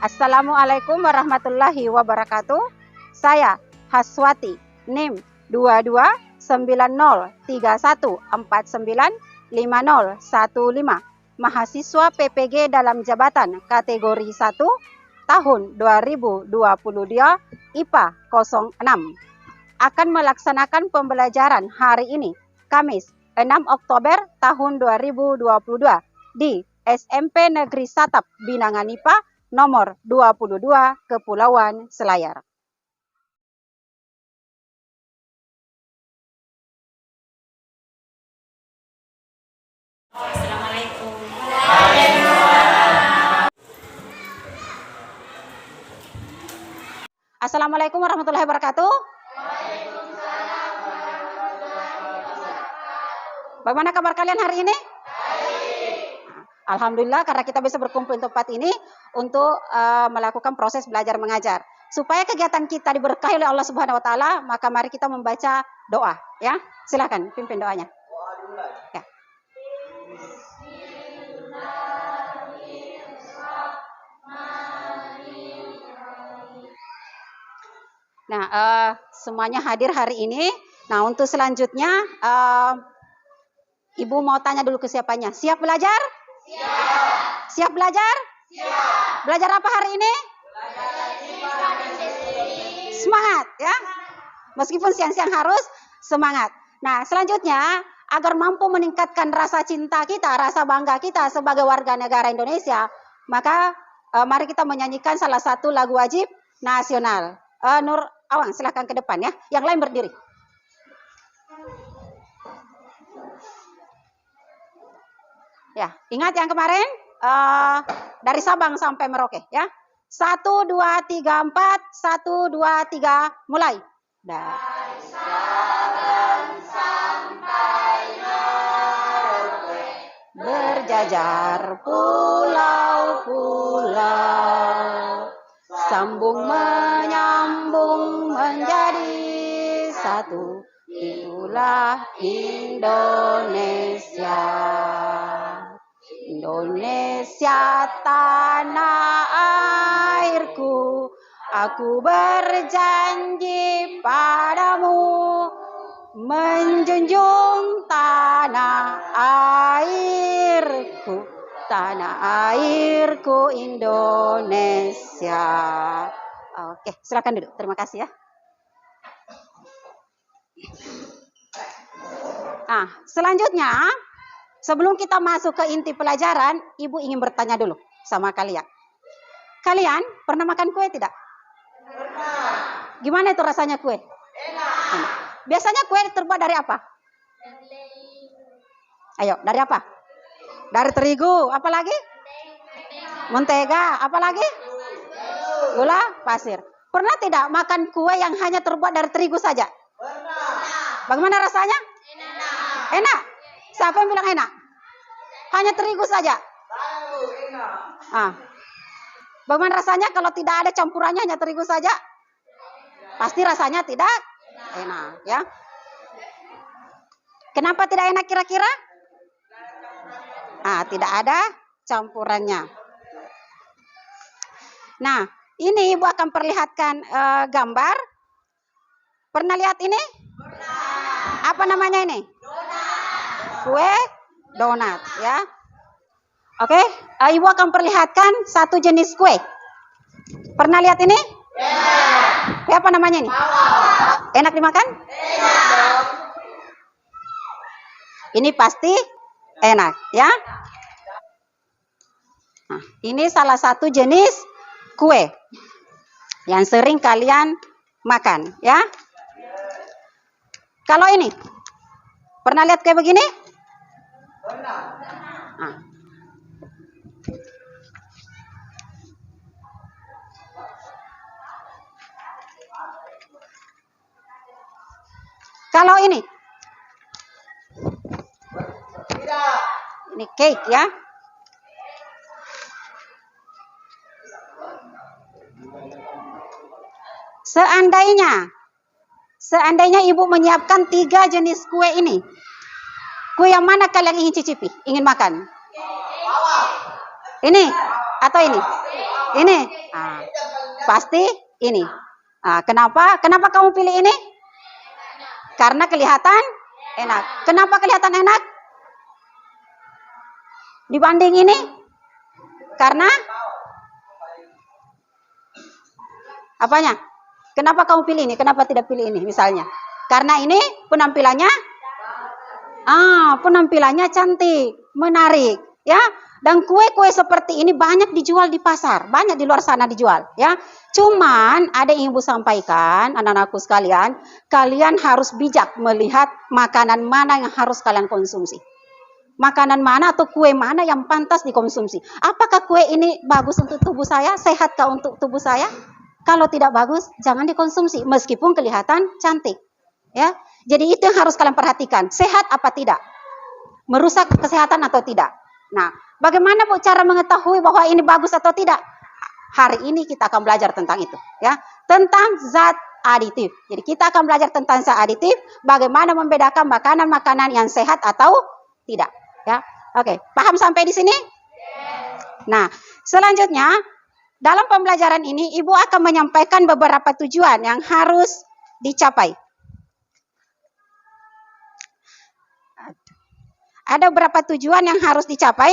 Assalamualaikum warahmatullahi wabarakatuh. Saya Haswati, NIM 229031495015, mahasiswa PPG dalam jabatan kategori 1 tahun 2022 IPA 06. Akan melaksanakan pembelajaran hari ini, Kamis 6 Oktober tahun 2022 di SMP Negeri Satap Binanganipa nomor 22 Kepulauan Selayar. Assalamualaikum. Assalamualaikum warahmatullahi wabarakatuh. Bagaimana kabar kalian hari ini? Alhamdulillah, karena kita bisa berkumpul di tempat ini untuk melakukan proses belajar mengajar. Supaya kegiatan kita diberkahi oleh Allah Subhanahu wa taala, maka mari kita membaca doa, ya. Silakan pimpin doanya. Ya. Nah, semuanya hadir hari ini. Nah, untuk selanjutnya Ibu mau tanya dulu ke siapanya. Siap belajar? Siap. Siap belajar? Siap. Belajar apa hari ini? Semangat, ya. Meskipun siang-siang harus semangat. Nah, selanjutnya agar mampu meningkatkan rasa cinta kita, rasa bangga kita sebagai warga negara Indonesia, maka mari kita menyanyikan salah satu lagu wajib nasional. Nur Awang, silahkan ke depan ya. Yang lain berdiri. Ya, ingat yang kemarin dari Sabang sampai Merauke ya. 1, 2, 3, 4, 1, 2, 3, mulai. Dari Sabang sampai Merauke, berjajar pulau-pulau, sambung menyambung menjadi satu, itulah Indonesia. Indonesia tanah airku, aku berjanji padamu, menjunjung tanah airku, tanah airku Indonesia. Oke, silakan duduk. Terima kasih ya. Nah, selanjutnya, sebelum kita masuk ke inti pelajaran, Ibu ingin bertanya dulu sama kalian. Kalian pernah makan kue tidak? Pernah. Gimana itu rasanya kue? Enak. Biasanya kue terbuat dari apa? Ayo, dari apa? Dari terigu. Apa lagi? Mentega. Apa lagi? Gula pasir. Pernah tidak makan kue yang hanya terbuat dari terigu saja? Pernah. Bagaimana rasanya? Enak. Enak. Siapa yang bilang enak? Hanya terigu saja. Bagaimana rasanya kalau tidak ada campurannya, hanya terigu saja? Pasti rasanya tidak enak, ya. Kenapa tidak enak kira-kira? Tidak ada campurannya. Nah, ini Ibu akan perlihatkan gambar. Pernah lihat ini? Pernah. Apa namanya ini? Kue donat, ya. Oke, Ibu akan perlihatkan satu jenis kue. Pernah lihat ini? Kue apa namanya ini? Enak dimakan? Enak. Ini pasti enak, ya. Nah, ini salah satu jenis kue yang sering kalian makan, ya. Kalau ini, pernah lihat kayak begini? Kalau ini cake, ya. Seandainya Ibu menyiapkan 3 jenis kue ini, kue yang mana kalian ingin cicipi, ingin makan? Ini atau ini? Ini. Nah, pasti ini. Nah, kenapa? Kenapa kamu pilih ini? Karena kelihatan enak. Kenapa kelihatan enak? Dibanding ini? Karena apanya? Kenapa kamu pilih ini? Kenapa tidak pilih ini misalnya? Karena ini penampilannya penampilannya cantik, menarik, ya. Dan kue-kue seperti ini banyak dijual di pasar, banyak di luar sana dijual, ya. Cuman ada yang Ibu sampaikan, anak-anakku sekalian, kalian harus bijak melihat makanan mana yang harus kalian konsumsi. Makanan mana atau kue mana yang pantas dikonsumsi. Apakah kue ini bagus untuk tubuh saya? Sehatkah untuk tubuh saya? Kalau tidak bagus, jangan dikonsumsi meskipun kelihatan cantik, ya. Jadi itu yang harus kalian perhatikan, sehat apa tidak? Merusak kesehatan atau tidak? Nah, bagaimana Bu cara mengetahui bahwa ini bagus atau tidak? Hari ini kita akan belajar tentang itu, ya. Tentang zat aditif. Jadi kita akan belajar tentang zat aditif, bagaimana membedakan makanan-makanan yang sehat atau tidak, ya. Oke, paham sampai di sini? Nah, selanjutnya dalam pembelajaran ini Ibu akan menyampaikan beberapa tujuan yang harus dicapai. Ada beberapa tujuan yang harus dicapai.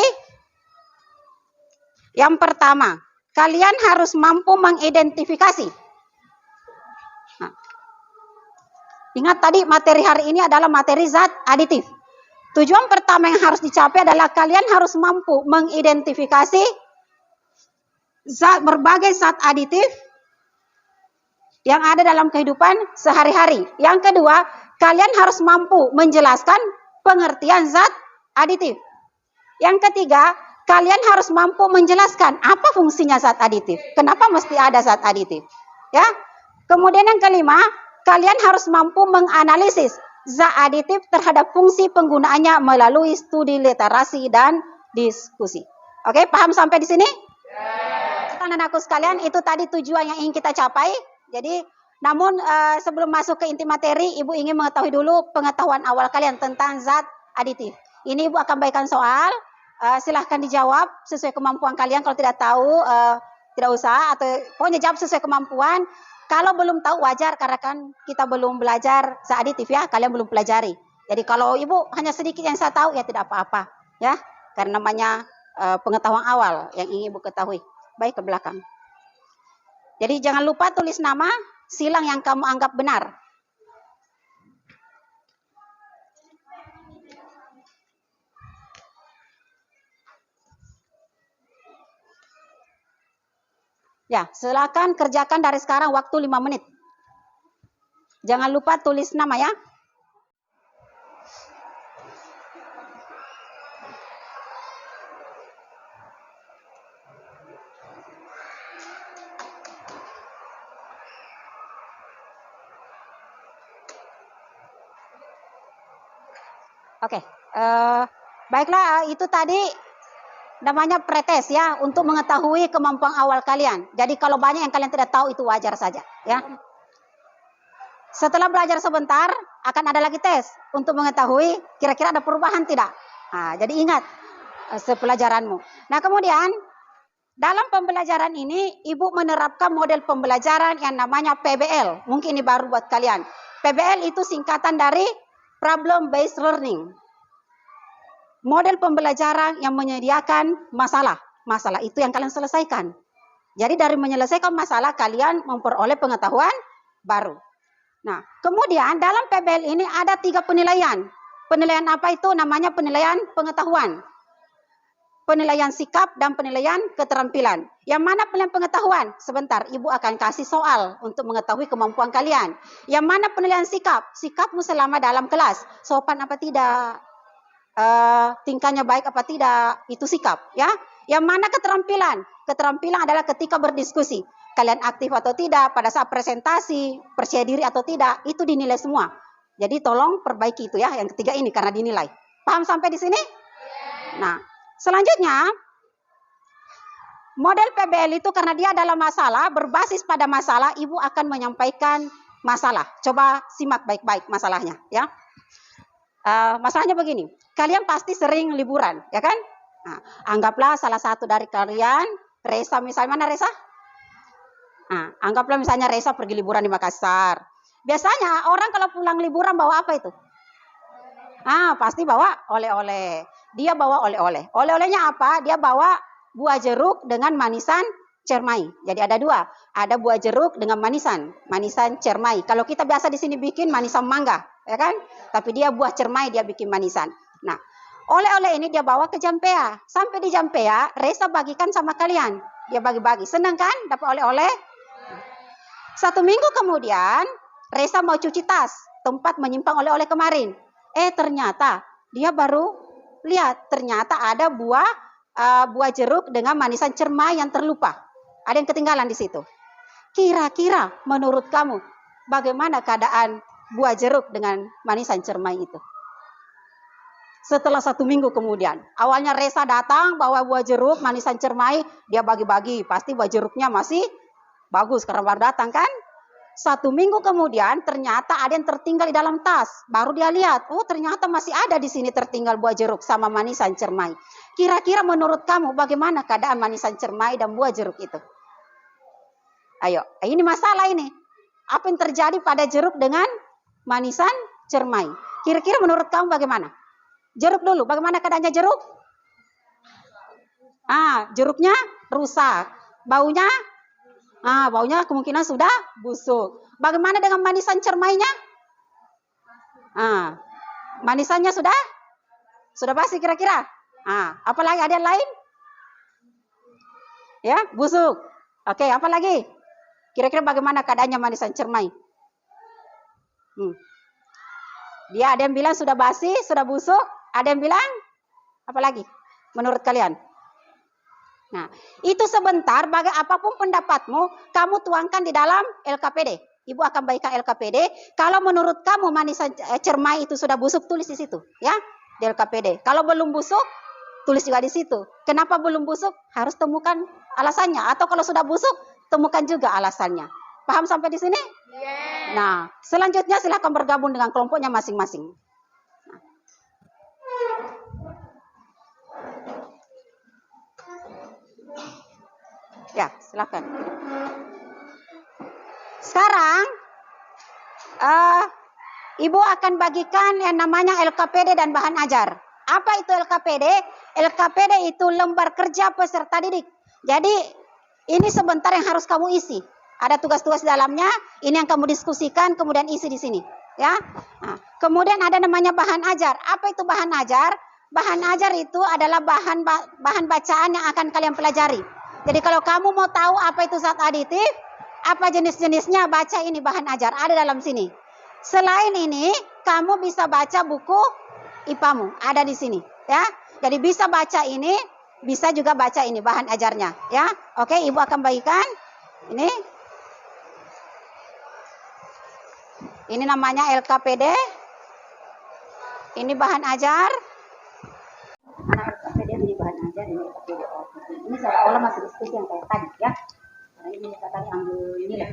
Yang pertama, kalian harus mampu mengidentifikasi. Nah, ingat tadi materi hari ini adalah materi zat aditif. Tujuan pertama yang harus dicapai adalah kalian harus mampu mengidentifikasi berbagai zat aditif yang ada dalam kehidupan sehari-hari. Yang kedua, kalian harus mampu menjelaskan pengertian zat aditif. Yang ketiga, kalian harus mampu menjelaskan apa fungsinya zat aditif. Kenapa mesti ada zat aditif? Ya. Kemudian yang kelima, kalian harus mampu menganalisis zat aditif terhadap fungsi penggunaannya melalui studi literasi dan diskusi. Oke, paham sampai di sini? Anak-anakku sekalian, itu tadi tujuan yang ingin kita capai. Jadi, namun sebelum masuk ke inti materi, Ibu ingin mengetahui dulu pengetahuan awal kalian tentang zat aditif. Ini Ibu akan bagikan soal, silahkan dijawab sesuai kemampuan kalian. Kalau tidak tahu, tidak usah, atau pokoknya jawab sesuai kemampuan. Kalau belum tahu wajar, karena kan kita belum belajar zat aditif, ya, kalian belum pelajari. Jadi kalau Ibu hanya sedikit yang saya tahu, ya tidak apa-apa, ya, karena namanya pengetahuan awal yang ingin Ibu ketahui. Baik, ke belakang. Jadi jangan lupa tulis nama silang yang kamu anggap benar. Ya, silakan kerjakan dari sekarang waktu 5 menit. Jangan lupa tulis nama, ya. Oke, baiklah, itu tadi namanya pretest, ya, untuk mengetahui kemampuan awal kalian. Jadi kalau banyak yang kalian tidak tahu itu wajar saja, ya. Setelah belajar sebentar akan ada lagi tes untuk mengetahui kira-kira ada perubahan tidak. Nah, jadi ingat sepelajaranmu. Nah, kemudian dalam pembelajaran ini Ibu menerapkan model pembelajaran yang namanya PBL. Mungkin ini baru buat kalian. PBL itu singkatan dari Problem Based Learning. Model pembelajaran yang menyediakan masalah. Masalah itu yang kalian selesaikan. Jadi dari menyelesaikan masalah kalian memperoleh pengetahuan baru. Nah, kemudian dalam PBL ini ada 3 penilaian. Penilaian apa itu? Namanya penilaian pengetahuan. Penilaian sikap dan penilaian keterampilan. Yang mana penilaian pengetahuan? Sebentar, Ibu akan kasih soal untuk mengetahui kemampuan kalian. Yang mana penilaian sikap? Sikapmu selama dalam kelas. Sopan apa tidak? Tingkahnya baik apa tidak? Itu sikap, ya. Yang mana keterampilan? Keterampilan adalah ketika berdiskusi. Kalian aktif atau tidak, pada saat presentasi, percaya diri atau tidak, itu dinilai semua. Jadi tolong perbaiki itu, ya, yang ketiga ini karena dinilai. Paham sampai di sini? Nah, selanjutnya model PBL itu karena dia adalah masalah, berbasis pada masalah, Ibu akan menyampaikan masalah. Coba simak baik-baik masalahnya, ya. Masalahnya begini, kalian pasti sering liburan, ya kan? Nah, anggaplah salah satu dari kalian Resa misalnya, mana Resa? Nah, anggaplah misalnya Resa pergi liburan di Makassar. Biasanya orang kalau pulang liburan bawa apa itu? Pasti bawa oleh-oleh. Dia bawa oleh-oleh. Oleh-olehnya apa? Dia bawa buah jeruk dengan manisan cermai. Jadi ada dua. Ada buah jeruk dengan manisan cermai. Kalau kita biasa di sini bikin manisan mangga, ya kan? Tapi dia buah cermai, dia bikin manisan. Nah, oleh-oleh ini dia bawa ke Jampea. Sampai di Jampea, Resa bagikan sama kalian. Dia bagi-bagi. Senang kan? Dapat oleh-oleh. 1 minggu kemudian, Resa mau cuci tas. Tempat menyimpan oleh-oleh kemarin. Ternyata dia baru lihat. Ternyata ada buah jeruk dengan manisan cermai yang terlupa. Ada yang ketinggalan di situ. Kira-kira menurut kamu bagaimana keadaan buah jeruk dengan manisan cermai itu? Setelah 1 minggu kemudian, awalnya Resa datang bawa buah jeruk manisan cermai, dia bagi-bagi. Pasti buah jeruknya masih bagus karena baru datang kan? 1 minggu kemudian ternyata ada yang tertinggal di dalam tas. Baru dia lihat, ternyata masih ada di sini tertinggal buah jeruk sama manisan cermai. Kira-kira menurut kamu bagaimana keadaan manisan cermai dan buah jeruk itu? Ayo, ini masalah ini. Apa yang terjadi pada jeruk dengan manisan cermai? Kira-kira menurut kamu bagaimana? Jeruk dulu, bagaimana keadaannya jeruk? Jeruknya rusak. Baunya kemungkinan sudah busuk. Bagaimana dengan manisan cermainya? Manisannya sudah basi kira-kira. Apalagi ada yang lain? Ya, busuk. Oke, apa lagi? Kira-kira bagaimana keadaannya manisan cermai? Dia ada yang bilang sudah basi, sudah busuk. Ada yang bilang apa lagi? Menurut kalian? Nah, itu sebentar, apapun pendapatmu, kamu tuangkan di dalam LKPD. Ibu akan bagikan LKPD. Kalau menurut kamu manisan cermai itu sudah busuk, tulis di situ, ya, di LKPD. Kalau belum busuk, tulis juga di situ. Kenapa belum busuk? Harus temukan alasannya. Atau kalau sudah busuk, temukan juga alasannya. Paham sampai di sini? Yeah. Nah, selanjutnya silahkan bergabung dengan kelompoknya masing-masing. Ya, silakan. Sekarang Ibu akan bagikan yang namanya LKPD dan bahan ajar. Apa itu LKPD? LKPD itu lembar kerja peserta didik. Jadi ini sebentar yang harus kamu isi. Ada tugas-tugas di dalamnya. Ini yang kamu diskusikan, kemudian isi di sini. Ya. Nah, kemudian ada namanya bahan ajar. Apa itu bahan ajar? Bahan ajar itu adalah bahan bacaan yang akan kalian pelajari. Jadi kalau kamu mau tahu apa itu zat aditif, apa jenis-jenisnya, baca ini bahan ajar, ada dalam sini. Selain ini, kamu bisa baca buku IPAmu, ada di sini, ya. Jadi bisa baca ini, bisa juga baca ini bahan ajarnya, ya. Oke, Ibu akan bagikan ini. Ini namanya LKPD. Ini bahan ajar. LKPD ini bahan ajar, ini LKPD. Ini seolah masih diskusi yang kayak tadi, ya. Karena ini kita tadi ambil nilai. Ini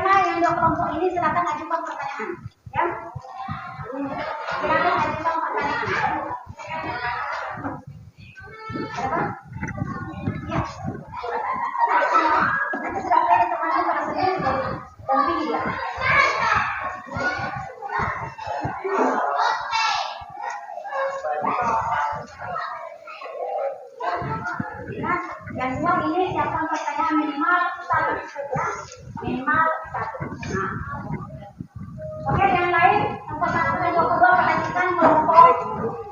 Siapa yang dua kelompok ini silakan ajukan pertanyaan. Ya. Silakan ajukan pertanyaan. Ada? Ya. Nanti sudah ada teman-teman pada sendiri dan tinggi ya. Nah, yang dua ini siapkan pertanyaan minimal satu ya. Minimal satu. Nah. Oke, yang lain kelompok satu dan kelompok dua perhatikan kelompok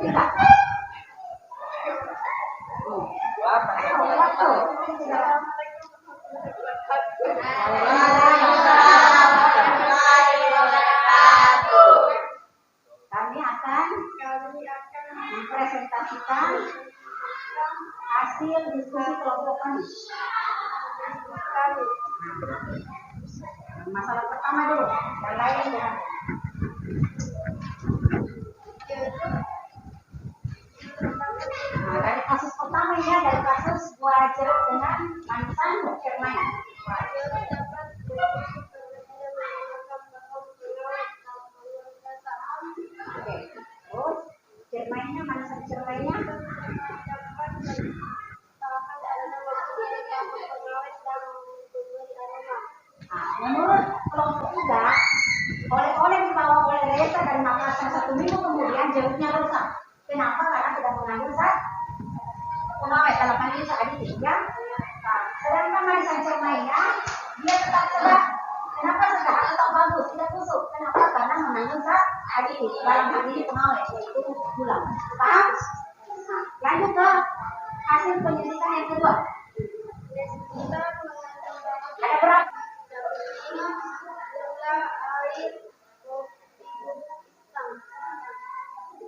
tiga. Kami akan mempresentasikan hasil diskusi kelompok kami. Masalah pertama dulu, yang lain ya. Nah, dari kasus pertama ya, dari kasus buah jeruk dengan manisan cermai. Oke, terus cermainya manisan cermainya. Menurut kelompok tiga, oleh-oleh dibawa oleh Reza dan Makassar 1 minggu kemudian jeruknya rusak. Kenapa? Karena tidak mengandung zat pengawet dalam hal ini aditif ya. Nah, sedangkan manisan cermainya dia tetap sedap. Kenapa sedap? Tetap bagus, tidak busuk. Kenapa? Karena mengandung zat aditif dalam hal ini pengawet yaitu gula. Paham? Nah, lanjut ke hasil penyelidikan yang kedua. Ada berapa?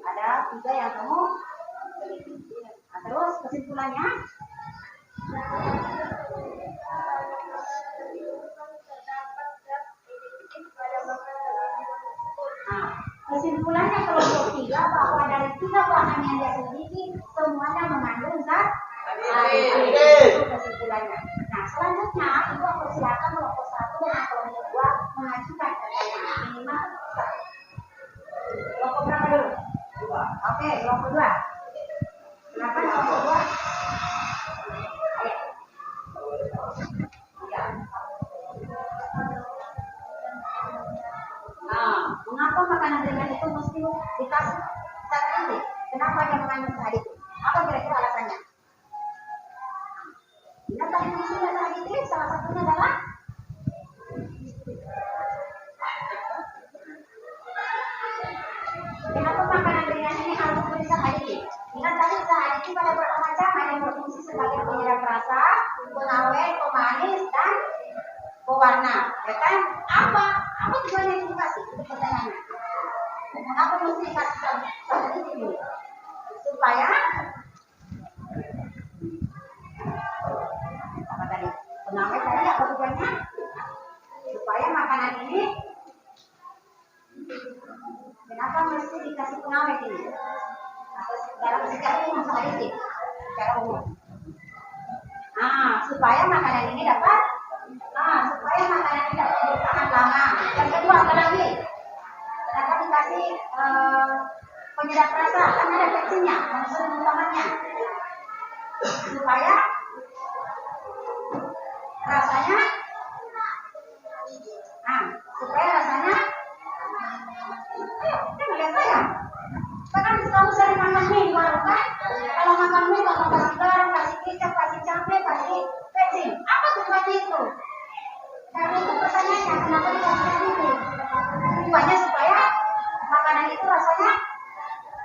Ada 3 yang kamu teliti. Nah, terus kesimpulannya? Nah, kesimpulannya kelompok 3 bahwa dari 3 bahan yang dia selidiki semuanya mengandung zat aditif. Itu kesimpulannya. Nah, selanjutnya ibu aku silakan kelompok 1 dengan kelompok 2 mengajukan pertanyaan minimal 1. Kelompok berapa dulu? 2. Oke, kelompok 2. Silakan kelompok 2. Ayo. Ya. Nah, mengapa makanan ringan itu mesti dikasih zat aditif? Kenapa dia mengandung zat aditif? Apa kira-kira alasannya? Nah, tadi fungsi zat aditif salah satunya adalah kenapa makanan ringan ini harus beri zat aditif? Ingat tadi zat aditif ada berapa macam? Ada yang berfungsi sebagai penyedap rasa, pengawet, pemanis, dan pewarna. Ya kan? Apa tujuannya itu dikasih? Itu pertanyaannya. Mengapa mesti dikasih zat aditif ini? Supaya apa tadi? Pengawet tadi apa tujuannya? Supaya makanan ini kenapa mesti dikasih pengawet ini? Atau dalam secara umum aditif, secara umum. Nah, supaya makanan ini dapat bertahan lama. Yang kedua apa lagi? Kenapa dikasih penyedap rasa? Kan ada teksturnya, unsur utamanya. Supaya rasanya ayo, jangan lihat saya. Bahkan kamu sering makan mie di warung kan? Kalau makan mie, kalau kasih garam, kasih kecap, kasih cabai, kasih pecin. Apa tujuannya itu? Karena itu pertanyaannya, kenapa dikasih itu? Tujuannya supaya makanan itu rasanya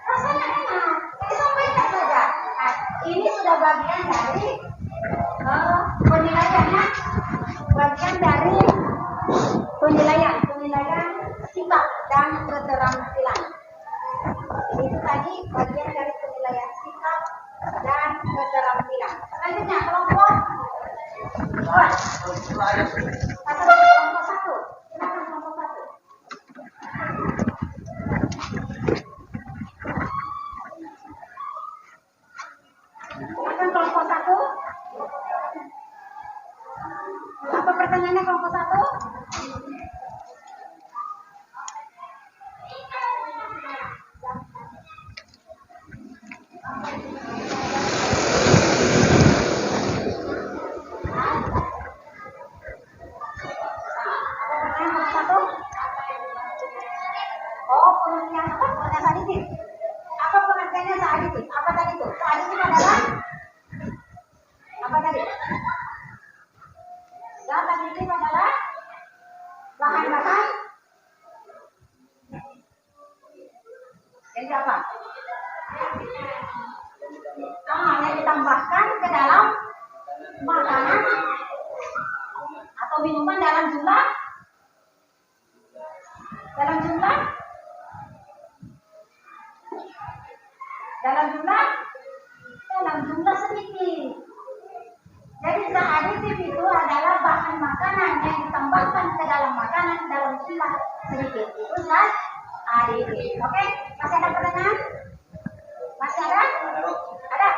enak. Jadi sampaikan saja. Nah, ini sudah bagian dari penilaiannya, bagian dari penilaian sikap dan keterampilan. Itu tadi bagian dari penilaian sikap dan keterampilan. Selanjutnya kelompok 2. Atau kelompok 1. Silakan kelompok 1. Silakan kelompok 1. Apa pertanyaannya kelompok 1? satu? Oh, pengertian apa? Pengertian seaditif. Apa pengertiannya seaditif? Apa tadi itu? Seaditif adalah apa tadi? Zat aditif adalah bahan-bahan jadi apa? Yang ditambahkan ke dalam makanan atau minuman dalam jumlah sedikit. Jadi zat aditif itu adalah bahan makanan yang ditambahkan ke dalam makanan dalam jumlah sedikit. Itu zat aditif. Oke, masih ada pertanyaan? Masih ada? Ada?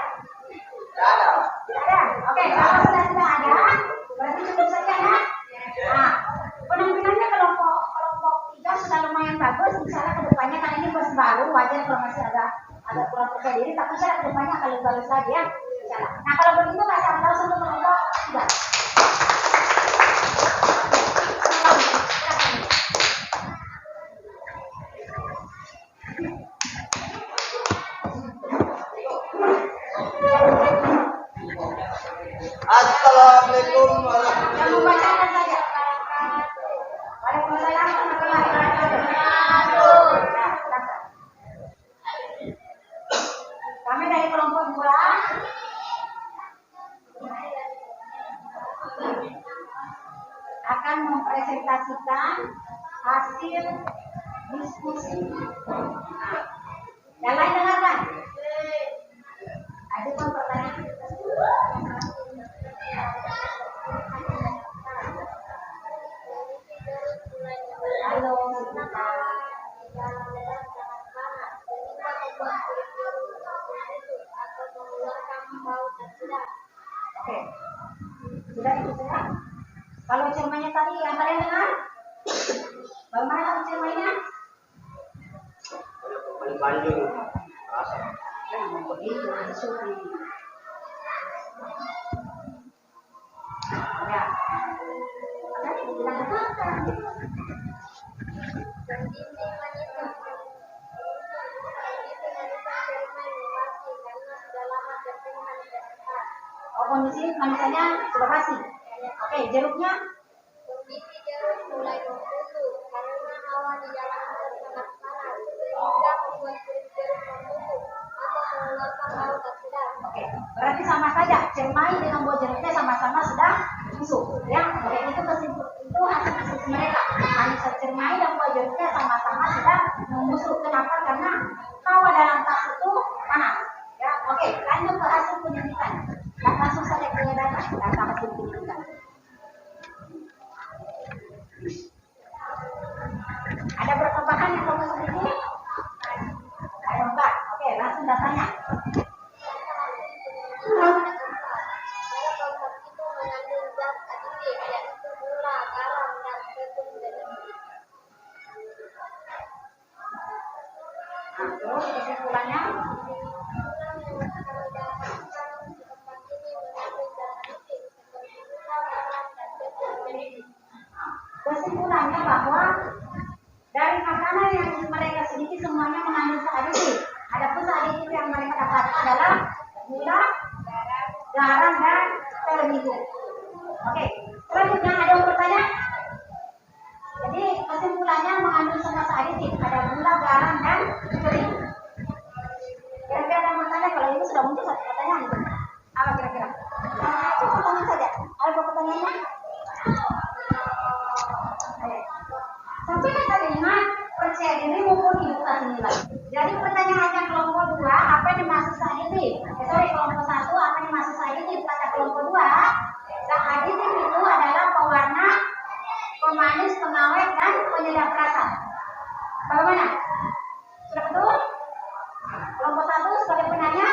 Tidak ada. Oke, kalau sudah tidak ada, berarti cukup saja ya. Nah, penampilannya kelompok 3 sudah lumayan bagus. Misalnya kedepannya kan ini bos baru, wajar kalau masih agak kurang percaya diri, tapi saya kedepannya akan lebih bagus lagi ya. Nah, kalau begitu Kak Sam tahu untuk kelompok 3. Assalamualaikum warahmatullahi Yang membacakan saja. Waalaikumsalam warahmatullahi wabarakatuh. Nah, silakan. Kami dari kelompok 2 akan mempresentasikan hasil diskusi. Yang lain dengarkan. Ada pun pertanyaan. Halo, sebentar. Oke, sudah itu sudah. Kalau cermainya tadi yang kalian dengar, bagaimana kalau cermainya? paling panjang. Begitu, disuruh. Ya, makanya bilang dengarkan. Oh, kondisi manusianya sudah basi. Oke, jeruknya? Kondisi jeruk mulai membusuk karena hawa di jalanan sangat panas sehingga membuat jeruk membusuk atau mengeluarkan bau tak sedap. Oke, berarti sama saja. Cermai dengan buah jeruknya sama-sama sudah busuk. Ya, oke, itu hasil diskusi mereka. Manusia cermai dan buah jeruknya sama-sama sudah membusuk. Kenapa? Karena hawa dalam tas itu panas. Ya, oke, lanjut ke hasil penyelidikan. Dan langsung saja ke data hasil penyelidikan. Ada berapa bahan yang kamu selidiki? Ada 4. Oke, langsung datanya. Pada kelompok itu mengandung zat aditif yaitu gula, garam, dan tepung berlebih. Nah, terus kesimpulannya? Kesimpulannya bahwa dari makanan yang mereka sedikit semuanya mengandung zat aditif. Adapun zat aditif yang mereka dapatkan adalah gula, garam, dan terigu. Oke, selanjutnya ada yang bertanya? Jadi kesimpulannya mengandung semua zat aditif. Ada gula, garam, dan terigu. Kira-kira ada yang bertanya? Kalau ini sudah muncul satu pertanyaan. Apa kira-kira? Cukup pertanyaan saja. Ada pertanyaannya? Sampai kita ingat percaya diri maupun edukasi nilai. Jadi pertanyaannya kelompok 2 apa yang dimaksud zat aditif? Kelompok 1 apa yang dimaksud zat aditif? Kata kelompok 2, zat aditif itu adalah pewarna, pemanis, pengawet, dan penyedap rasa. Bagaimana? Sudah betul? Kelompok 1 sebagai penanya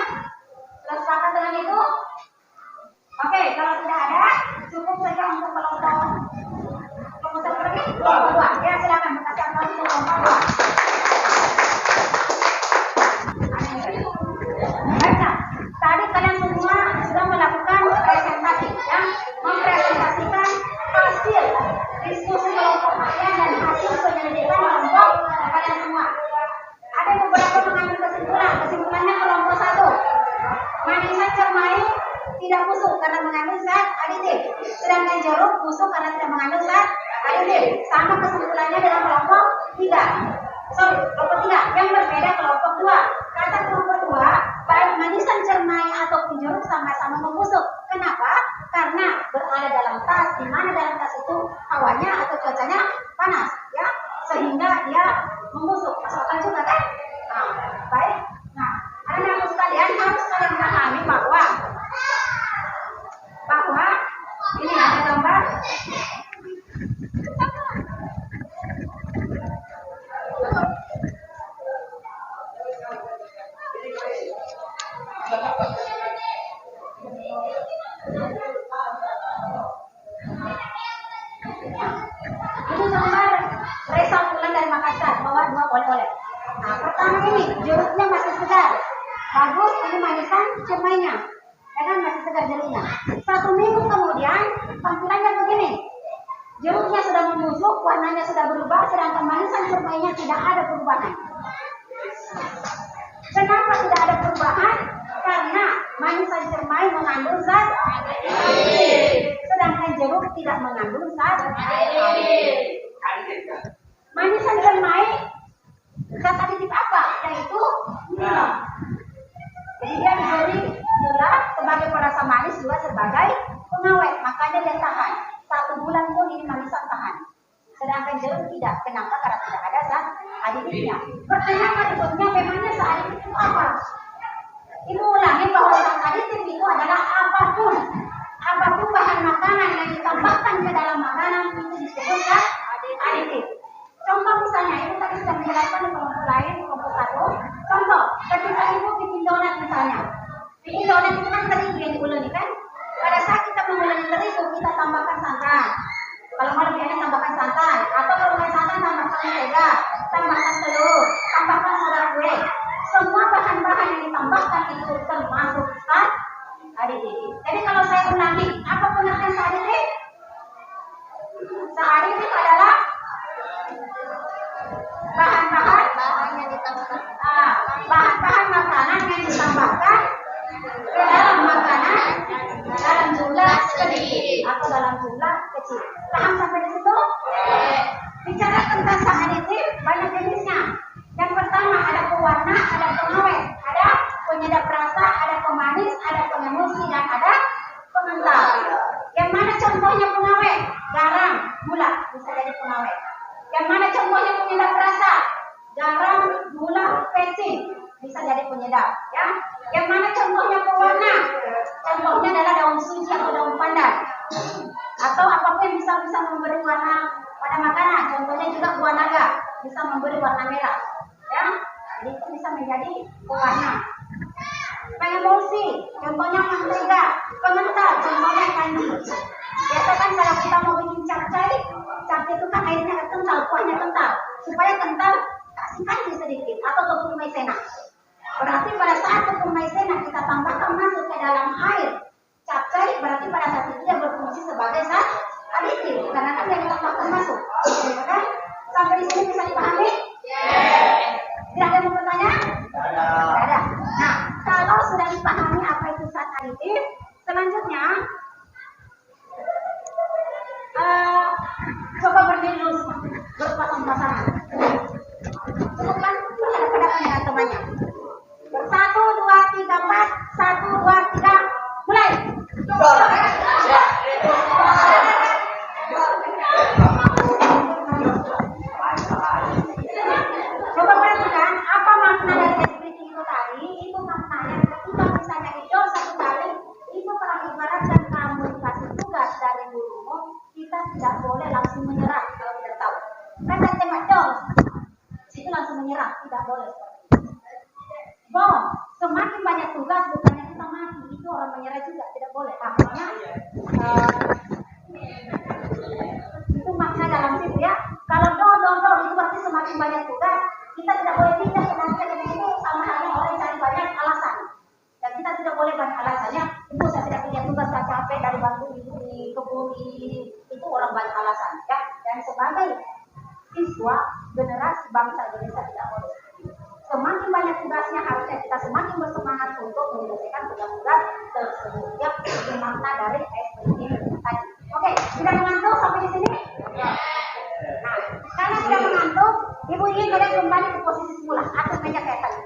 sudah sepakat dengan itu? Oke, kalau tidak ada cukup saja untuk kelompok 1 lagi? Kelompok 2. Ya, silakan kasih aplaus untuk kelompok 2. Baiklah, tadi kalian semua sudah melakukan presentasi, ya, mempresentasikan hasil diskusi kelompok kalian dan Sedangkan jeruk busuk karena tidak mengandung zat aditif. Sama kesimpulannya dengan kelompok 3. Kelompok 3 yang berbeda kelompok 2. Kata kelompok 2, baik manisan cermai ataupun jeruk sama-sama membusuk. Kenapa? Karena berada dalam tas, di mana dalam tas itu hawanya atau cuacanya panas, ya, sehingga dia membusuk. Masuk akal juga kan? Nah, baik. Nah, anak-anakku sekalian harus kalian pahami bahwa ini ada gambar. Ini gambar Resa pulang dari Makassar bawa 2 oleh-oleh. Nah, pertama ini jeruknya masih segar, bagus. Ini manisan cermainya, ya kan, masih segar jeruknya. 1 minggu kemudian tampilannya begini. Jeruknya sudah membusuk, warnanya sudah berubah, sedangkan manisan cermainya tidak ada perubahan. Kenapa tidak ada perubahan? Karena manisan cermai mengandung zat aditif, sedangkan jeruk tidak mengandung zat aditif. Manisan cermai zat aditif apa? Yaitu gula. Jadi dia diberi gula sebagai perasa manis, juga sebagai pengawet, makanya dia tahan. 1 bulan pun ini manisan tahan. Sedangkan jeruk tidak. Kenapa? Karena tidak ada zat aditifnya. Pertanyaan berikutnya, memangnya zat aditif itu apa? Ibu ulangi bahwa zat aditif itu adalah apapun bahan makanan yang ditambahkan ke dalam makanan itu disebut zat aditif. Contoh misalnya, ibu tadi sudah menjelaskan di kelompok lain, kelompok 1. Contoh, ketika ibu bikin donat misalnya. Bikin donat itu kan terigu yang diuleni kan? Pada saat kita menguleni terigu, kita tambahkan santan. Kalau mau lebih enak tambahkan santan, atau kalau mau santan tambahkan mentega, tambahkan telur, tambahkan soda kue. Semua bahan-bahan yang ditambahkan itu termasuk zat aditif. Jadi kalau saya ulangi, apa pengertian zat aditif? Zat aditif adalah bahan-bahan yang ditambahkan, bahan-bahan makanan yang ditambahkan ke dalam makanan dalam jumlah sedikit atau dalam jumlah kecil. Paham sampai di situ? Bicara tentang zat aditif, banyak jenisnya. Yang pertama ada pewarna, ada pengawet, ada penyedap rasa, ada pemanis, ada pengemulsi, dan ada pengental. Yang mana contohnya pengawet? Garam, gula bisa jadi pengawet. Yang mana contohnya penyedap rasa? Garam, gula, pecin bisa jadi penyedap, ya. Yang mana contohnya pewarna? Contohnya adalah daun suji atau daun pandan, atau apapun yang bisa memberi warna pada makanan. Contohnya juga buah naga bisa memberi warna merah, ya. Jadi itu bisa menjadi pewarna. Pengemulsi, contohnya mentega. Pengental, contohnya kanji. Biasa kan kalau kita mau bikin capcay itu kan airnya kental, kuahnya kental. Supaya kental, kasih kanji sedikit atau tepung maizena. Berarti pada saat tepung maizena kita tambahkan masuk ke dalam air capcay, berarti pada saat itu dia berfungsi sebagai zat aditif karena kan dia ditambahkan masuk. Ya kan? Sampai di sini bisa dipahami? Tidak ada yang mau bertanya? Tidak ada. Nah, kalau sudah dipahami apa itu zat aditif, selanjutnya coba berdiri dulu, berpasang-pasangan. Cukup kan? Berhadapan dengan temannya. 1, 2, 3, 4. 1, 2, 3. Mulai. Coba perhatikan apa makna dari deskripsi itu tadi. Itu maknanya ketika misalnya hijau 1 kali, itu telah ibaratkan kamu dikasih tugas dari gurumu, kita tidak boleh langsung menyerah kalau tidak tahu. Kan saya tembak dong, situ langsung menyerah, tidak boleh. Semakin banyak tugas bukannya kita mati, itu orang menyerah juga tidak boleh. Artinya itu makna dalam situ, ya. Kalau itu berarti semakin banyak tugas, kita tidak boleh pindah ke nanti itu sama halnya orang cari banyak alasan. Dan kita tidak boleh banyak alasannya. Ibu saya tidak punya tugas, saya capek dari bantu ibu di kebun ini, itu orang banyak alasan, ya. Dan sebagai siswa generasi bangsa Indonesia tidak boleh. Semakin banyak tugasnya, harusnya kita semakin bersemangat untuk menyelesaikan tugas-tugas tersebut. Ya, itu makna dari ekspresi tadi. Tidak mengantuk sampai di sini? Nah, karena tidak mengantuk, ibu ingin kalian kembali ke posisi semula atau meja kayak tadi.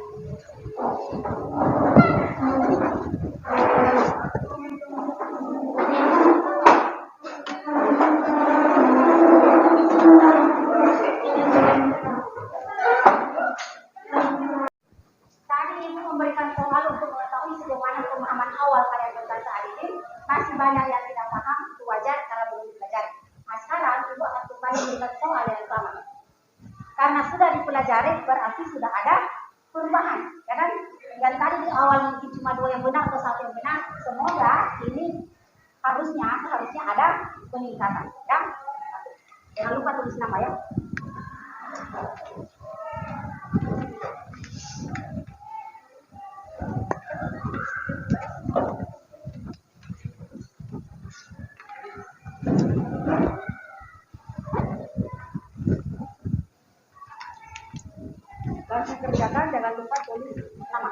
Tadi ibu memberikan soal untuk mengetahui sejauh mana pemahaman awal kalian tentang aditif. Masih banyak yang tidak paham, itu wajar karena belum dipelajari. Nah, sekarang ibu akan kembali memberikan soal yang sama. Karena sudah dipelajari, berarti sudah ada perubahan, ya kan? Yang tadi di awal mungkin cuma 2 yang benar atau 1 yang benar. Semoga ini seharusnya ada peningkatan, ya. Jangan lupa tulis nama ya. Langsung kerjakan, jangan lupa tulis nama.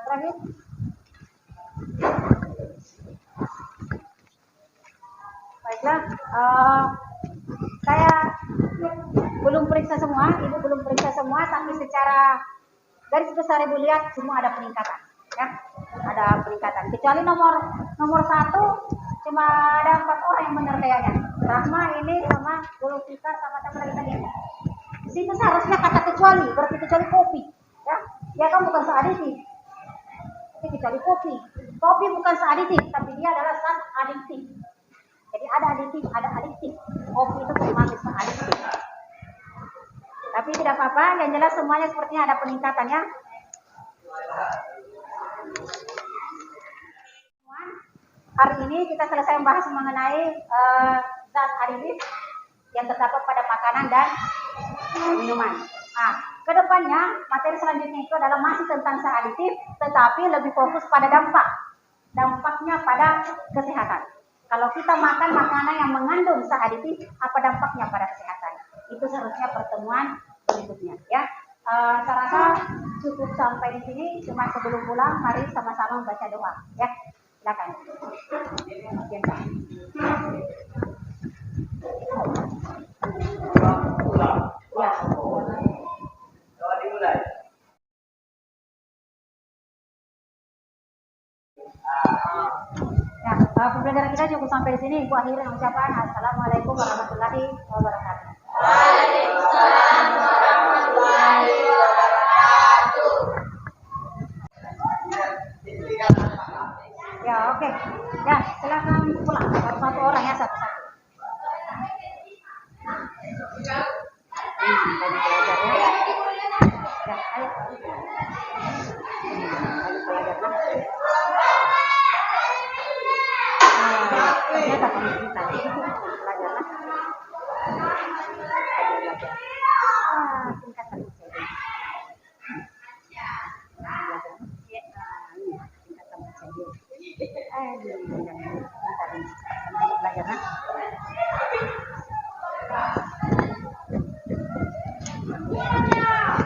Lagi. Baiklah, saya belum periksa semua, ibu belum periksa semua, tapi secara garis besar ibu lihat semua ada peningkatan, ya, ada peningkatan. Kecuali nomor 1 cuma ada 4 orang yang benar kayaknya. Rahma ini sama Zulfikar sama lagi tadi. Di situ seharusnya kata kecuali, berarti kecuali kopi, ya. Dia kan bukan seaditif. Tapi kecuali kopi. Kopi bukan seaditif, tapi dia adalah zat adiktif. Jadi ada aditif, ada adiktif. Kopi itu termasuk seaditif. Tapi tidak apa-apa, yang jelas semuanya sepertinya ada peningkatannya. Hari ini kita selesai membahas mengenai zat aditif yang terdapat pada makanan dan minuman. Nah, kedepannya materi selanjutnya itu adalah masih tentang zat aditif, tetapi lebih fokus pada dampaknya pada kesehatan. Kalau kita makan makanan yang mengandung zat aditif, apa dampaknya pada kesehatan? Itu seharusnya pertemuan berikutnya, ya. Saya rasa cukup sampai di sini. Cuma sebelum pulang, mari sama-sama membaca doa, ya. Silakan. Ya. Doa dimulai. Ya, pembelajaran kita cukup sampai di sini. Ibu akhiri dengan ucapan Assalamualaikum warahmatullahi wabarakatuh. Waalaikumsalam warahmatullahi wabarakatuh. Ya, oke. Ya, silakan pulang. Satu orang ya, satu-satu. Banyak belajar ya. Ya, ayo. Banyak belajar lah. Ternyata kamu pintar. Belajar lah. Belajar. Tingkatan saja. Belajar. Belajar.